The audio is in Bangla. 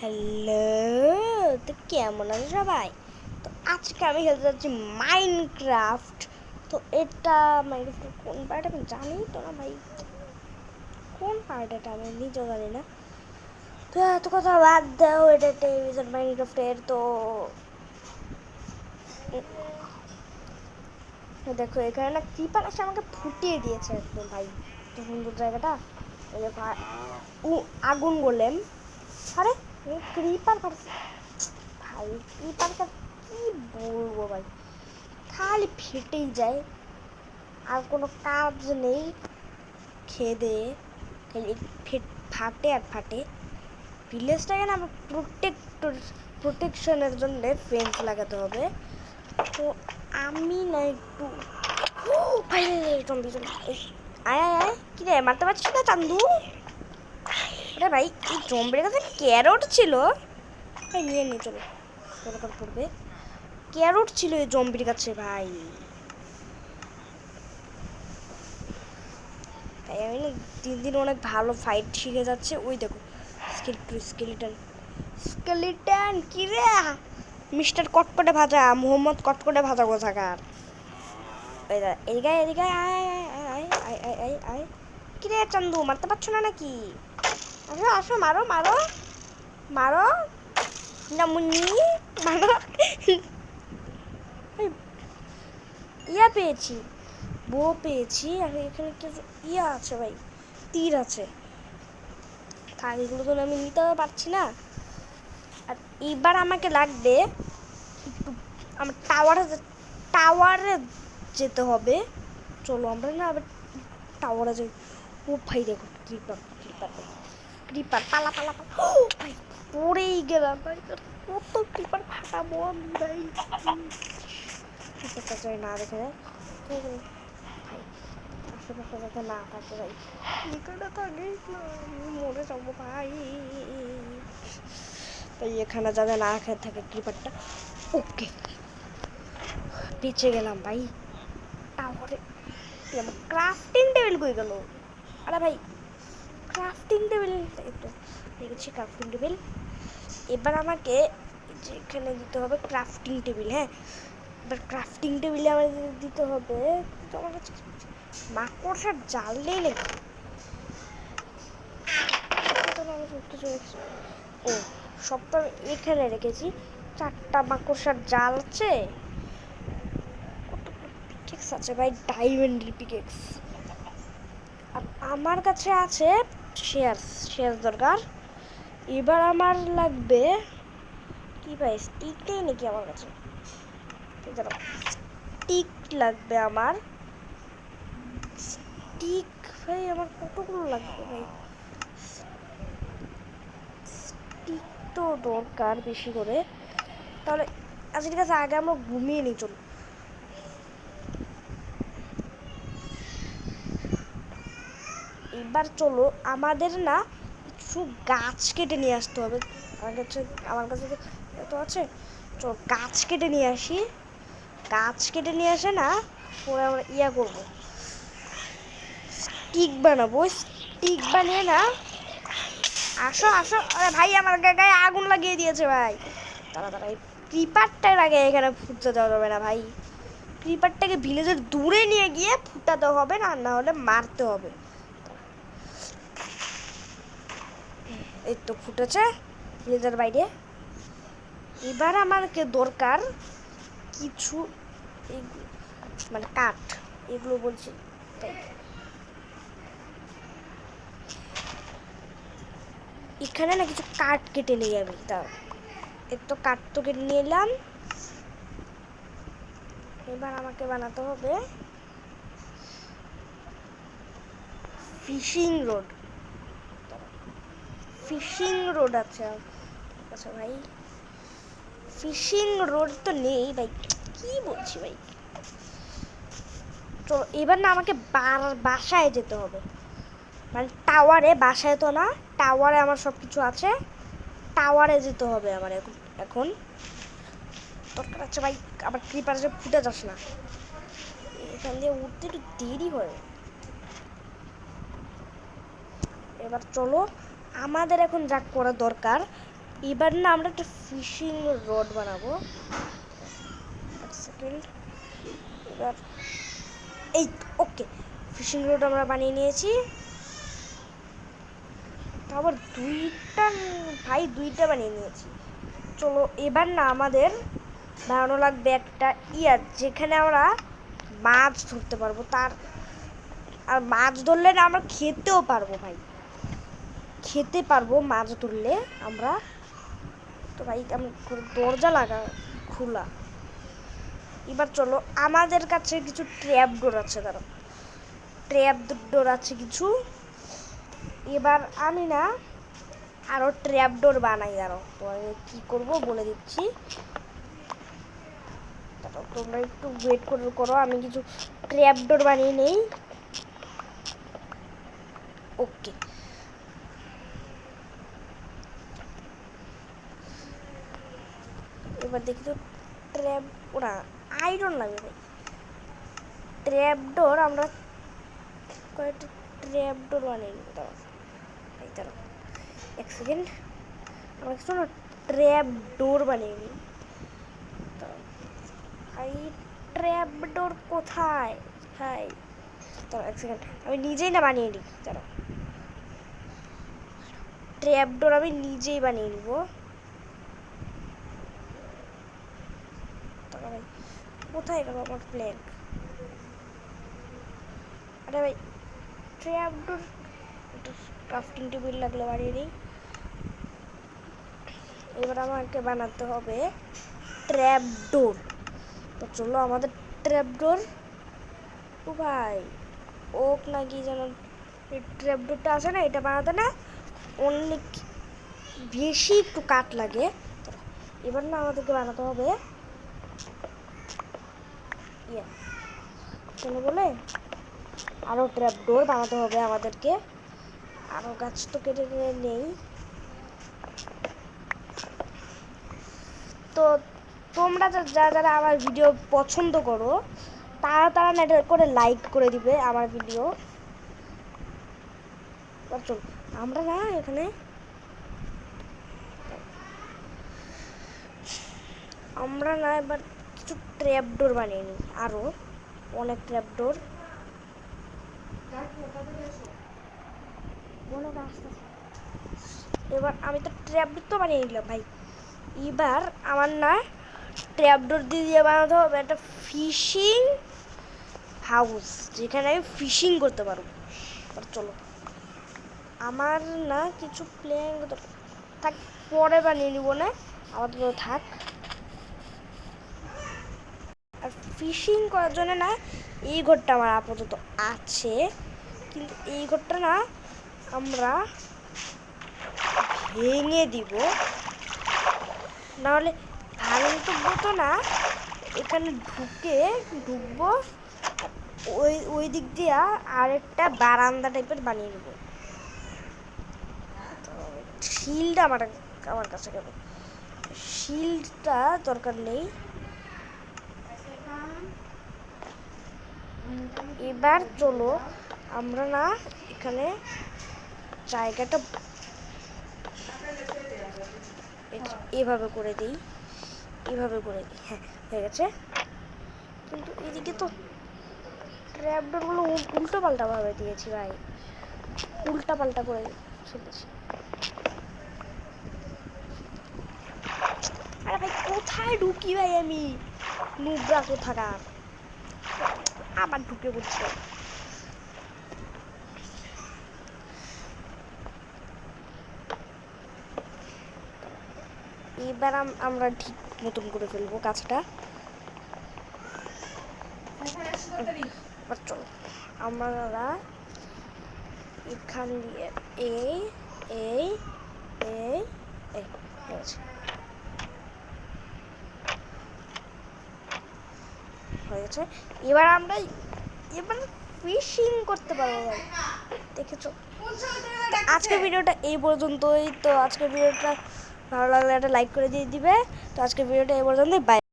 হ্যালো, তো কেমন আছে সবাই? তো আজকে আমি খেলতে যাচ্ছি মাইনক্রাফট। তো এটা মাইনক্রাফটের কোন পার্ট আমি জানি তো না ভাই, কোন পার্ট এটা আমি নিজেও জানি না। তো এত কথা বাদ দাও, এটা একটা এপিসোড মাইনক্রাফটের। তো দেখো এখানে না ক্রিপার এসে আমাকে ফুটিয়ে দিয়েছে একদম ভাই। তো সুন্দর জায়গাটা, এই দেখো আগুন গোলেম। আরে ক্রিপার ভাই, ক্রিপারটা কি বলবো ভাই, খালি ফেটেই যায়, আর কোনো কাজ নেই। খেয়ে দিয়ে খালি ফাটে আর ফাটে। ভিলেজটাকে না আমার প্রোটেকশনের জন্য ফেন্স লাগাতে হবে। তো আমি না একটু ভাই জম্বি জম্বি আয় আয় আয়, কি রে মারতে পারছিস না চান্দু? আরে ভাই এই জম্বির কাছে ক্যারট ছিল, ভাই নিয়ে নিয়ে চলো, দরকার পড়বে। ক্যারট ছিল এই জম্বির কাছে ভাই। তাই আমি না দিন দিন অনেক ভালো ফাইট শিখে যাচ্ছে। ওই দেখো স্কেলিটন স্কেলিটন, কি রে মিস্টার কটকটে ভাজা, মোহাম্মদ কটকটে ভাজা কোথাকার। এদিকে এদিকে আয় আয় আয় আয় আয় আয়। কি রে চান্দু, মারতে পারছো না নাকি? আসো আসো, মারো মারো মারো না মুন্নি, মারো। ইয়া পেয়েছি, বো পেয়েছি, আর এখানে কিছু ইয়া আছে ভাই, তীর আছে। এগুলো তো আমি নিতে পারছি না। আর এইবার আমাকে লাগবে একটু, আমার টাওয়ারে যেতে হবে। চলো আমরা না আবার টাওয়ারে যাই। ও ভাই দেখো ক্রিপার ক্রিপার ভাই, ক্রিপার পালা পালা পালা। ও ভাই পড়েই গেলাম ভাই, কত ক্রিপার ফাটাবো আমি ভাই। ক্রিপারটা চাই না দেখে ভাই, আশেপাশে যাতে না থাকে ভাই, এখানে থাকেই না, আমি মরে যাবো ভাই। তাই এখানে যাতে না খেয়ে থাকে ক্রিপারটা। ওকে বেঁচে গেলাম ভাই। টাওয়ারে ক্রাফটিং টেবিল কই গেল? আরে ভাই ক্রাফটিং টেবিল দেখেছি, ক্রাফটিং টেবিল। এবার আমাকে যেখানে দিতে হবে ক্রাফটিং টেবিল। হ্যাঁ, এবার ক্রাফটিং টেবিলে আমাদের দিতে হবে, তো আমার কাছে মাকড়সার জাল নেই নাকি? ও সব তো আমি এখানে রেখেছি, 4টা মাকড়সার জাল আছে। ঠিক আছে ভাই, ডায়মন্ড পিকেক্স। আর আমার কাছে আছে শেয়ার দরকার। এবার আমার লাগবে কি ভাই, স্টিক নেই নাকি আমার কাছে? স্টিক লাগবে আমার, স্টিক ভাই আমার কতগুলো লাগবে ভাই? স্টিক তো দরকার বেশি করে। তাহলে আজকের কাছে আগে আমরা ঘুমিয়ে নিই, চলো। এবার চলো আমাদের না কিছু গাছ কেটে নিয়ে আসতে হবে। আমার কাছে তো আছে, চলো গাছ কেটে নিয়ে আসি। গাছ কেটে নিয়ে আসে না পরে আমরা ইয়া করবো, স্টিক বানাবো। স্টিক বানিয়ে না, আসো আসো। আরে ভাই আমার গায়ে আগুন লাগিয়ে দিয়েছে ভাই, তাড়াতাড়ি এই ক্রিপারটার আগে এখানে ফুটতে দেওয়া যাবে না ভাই। ক্রিপারটাকে ভিলেজের দূরে নিয়ে গিয়ে ফুটাতে হবে, না হলে মারতে হবে। এই তো ফুটেছে ভিলেজের বাইরে। এবার আমাকে দরকার কিছু মানে কাঠ, এগুলো বলছি তাই। এখানে না কিছু কাঠ কেটে নিই আমি, তা এর তো কাঠ তো কেটে নিলাম। এবার আমাকে বানাতে হবে ফিশিং রোড। ফিশিং রোড আছে আচ্ছা ভাই, ফিশিং রোড তো নেই ভাই, কি বলছি ভাই। চলো এবার না আমাকে বাসায় যেতে হবে, মানে টাওয়ারে, বাসায় তো না, টাওয়ারে আমার সব কিছু আছে, টাওয়ারে যেতে হবে আমার এখন দরকার আছে ভাই। আবার ক্রিপার যে ফুটে যাস না, এখান দিয়ে উঠতে একটু দেরি হয়। এবার চলো আমাদের এখন যা করা দরকার, এবার না আমরা একটা ফিশিং রড বানাবো। এক সেকেন্ড, এবার এই ওকে, ফিশিং রড আমরা বানিয়ে নিয়েছি। তারপর দুইটা বানিয়ে নিয়েছি। চলো এবার না আমাদের বানানো লাগবে একটা যেখানে আমরা মাছ ধরতে পারবো। আর মাছ ধরলে না আমরা খেতেও পারবো ভাই, খেতে পারবো মাছ ধরলে আমরা। তো ভাই আমি দরজা খোলা। এবার চলো, আমাদের কাছে কিছু ট্র্যাপ ডোর আছে, ট্র্যাপ ডোর আছে কিছু। এবার আমি না আরো ট্র্যাপ ডোর বানাই। তো আমি কি করবো বলে দিচ্ছি, তোমরা একটু ওয়েট করো, আমি কিছু ট্র্যাপ ডোর বানিয়ে নেই। ওকে, এবার দেখি তো ট্র্যাপ, ওরা আয়রন লাগবে ভাই। ট্র্যাপ ডোর আমরা কয়েকটা ট্র্যাপ ডোর বানিয়ে নিই। দাঁড়াও এক সেকেন্ড, আমরা কিছু না ট্র্যাপ ডোর বানিয়ে নিই। ভাই ট্র্যাপ ডোর কোথায় ভাই? দাঁড়াও এক সেকেন্ড, আমি নিজেই না বানিয়ে নিই। দাঁড়াও, ট্র্যাপ ডোর আমি নিজেই বানিয়ে নিব। ভাই কোথায় গেল আমার প্ল্যান? আরে ভাই ট্র্যাপ ডোর, ক্রাফটিং টেবিল লাগলে বানিয়ে নিই। এবার আমাকে বানাতে হবে ট্র্যাপ ডোর। তো চলো আমাদের ট্র্যাপ ডোর, ও ভাই ওক নাকি যেন ট্র্যাপ ডোরটা আছে না, এটা বানাতে না অনেক বেশি একটু কাঠ লাগে। এবার না আমাদেরকে বানাতে হবে কেন বলে আরো ট্র্যাপ ডোর বানাতে হবে আমাদেরকে। আরো গাছ তো কেটে নেই। তো তোমরা যারা আমার ভিডিও পছন্দ করো তারা না করে লাইক করে দিবে আমার ভিডিও। চল আমরা না এখানে এবার কিছু ট্র্যাপ ডোর বানিয়ে নিই, আরো অনেক ট্র্যাপ ডোর। এবার আমি তো ট্র্যাপ ডোর তো বানিয়ে নিলাম ভাই। এবার আমার না ট্র্যাপ ডোর দিয়ে বানাতে হবে একটা ফিশিং হাউস, যেখানে আমি ফিশিং করতে পারবো। চলো আমার না কিছু প্ল্যান থাক, পরে বানিয়ে নিব না, আপাতত থাক। আর ফিশিং করার জন্য না এই ঘরটা আমার আপাতত আছে, কিন্তু এই ঘরটা না আমরা ভেঙে দিব, নাহলে ভাঙতে তো না, এখানে ঢুকবো ওই দিক দিয়ে আরেকটা বারান্দা টাইপের বানিয়ে নেব। শিল্ড আমার কাছে গেল, শিল্ডটা দরকার নেই। এবার চলো আমরা না এখানে জায়গাটা এভাবে করে দিই, হ্যাঁ হয়ে গেছে। কিন্তু এদিকে তো ট্র্যাপ ডোরগুলো উল্টো পাল্টা ভাবে দিয়েছি ভাই, উল্টা পাল্টা করে ফেলেছি। আরে ভাই কোথায় ঢুকি ভাই, আমি নুবরা কোথাকার, আবার ঢুকে পড়ছে। এবার আমরা ঠিক মতন করে ফেলবো কাজটা। চলো আমরা এখান দিয়ে এই এই এই হয়েছে। এবার আমরা ফিশিং করতে পারবো ভাই, দেখেছো। আজকের ভিডিওটা এই পর্যন্তই। তো আজকের ভিডিওটা ভালো লাগলে একটা লাইক করে দিয়ে দিবে। তো আজকের ভিডিওটা এই পর্যন্তই, বাই।